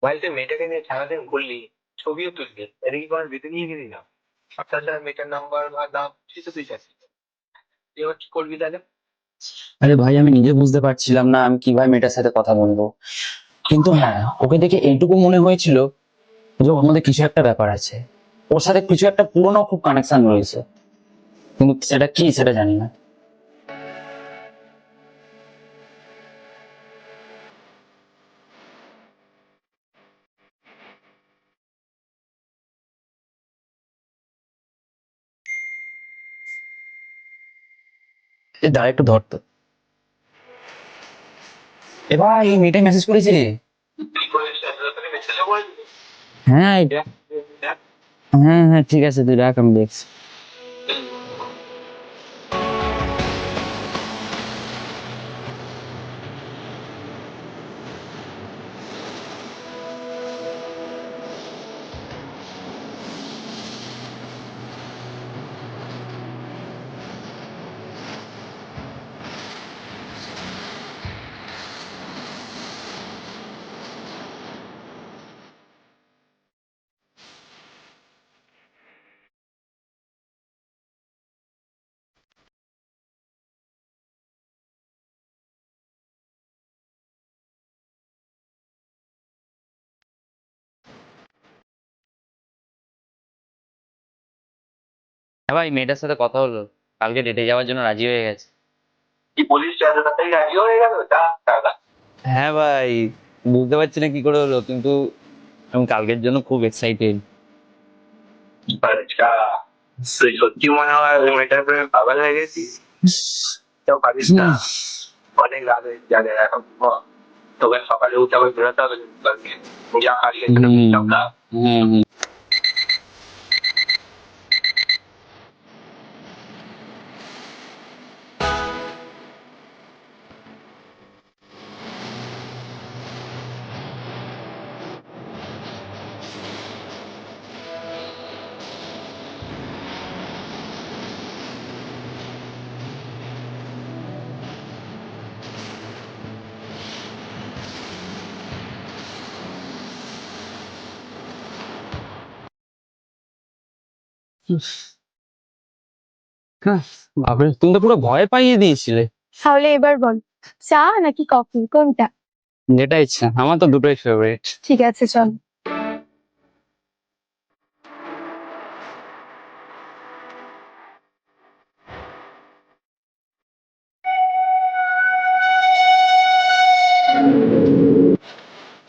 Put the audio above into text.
বাড়িতে মেয়েটাকে নিয়ে সারাদিন ঘুরলি, ছবিও তুললি, এটা কি কোনো রীতি নিয়ে গেলি না? আর তাছাড়া মেয়েটার নাম্বার বা নাম কিছু তুই চাচ্ছিস, তুই এবার কি করবি তাহলে? আরে ভাই, আমি নিজে বুঝতে পারছিলাম না আমি কিভাবে মেয়েটার সাথে কথা বলবো। কিন্তু হ্যাঁ, ওকে দেখে এইটুকু মনে হয়েছিল যে ওর মধ্যে কিছু একটা ব্যাপার আছে। ওর সাথে কিছু একটা পুরনো খুব কানেকশন রয়েছে, কিন্তু সেটা কি সেটা জানি না। দাঁড়া একটু ধরতো। এবার এই মেয়েটাই মেসেজ করেছে। তুই করিস না, তোর তোকে মেসেজও করেছিস? হ্যাঁ দেখ, দেখ। হ্যাঁ হ্যাঁ, ঠিক আছে, তুই রাখ, আমি দেখছি। হ্যাঁ ভাই, মেয়েটার সাথে কথা হলো, কালকে ডেটে যাওয়ার জন্য রাজি হয়ে গেছে। কি বলিস, এত তাড়াতাড়ি রাজি হয়ে গেল? যা টাকা। হ্যাঁ ভাই, বুঝতে পারছি না কি করে হলো, কিন্তু আমি কালকের জন্য খুব এক্সাইটেড। আচ্ছা, তুই সত্যি মনে হয় ওই মেয়েটার প্রেমে পাগল হয়ে গেছিস? কেউ পারিস না, অনেক রাত হয়ে যাবে এখন। তোকে সকালে উঠে আবার বেরোতে হবে কালকে। যা কালকে এখানে বিশাল না। বাপরে, তুমি তো পুরো ভয় পাইয়ে দিয়েছিলে। তাহলে এবার বল, চা নাকি কফি কোনটা? যেটা ইচ্ছা, আমার তো দুটোই ফেভারিট। ঠিক আছে চল।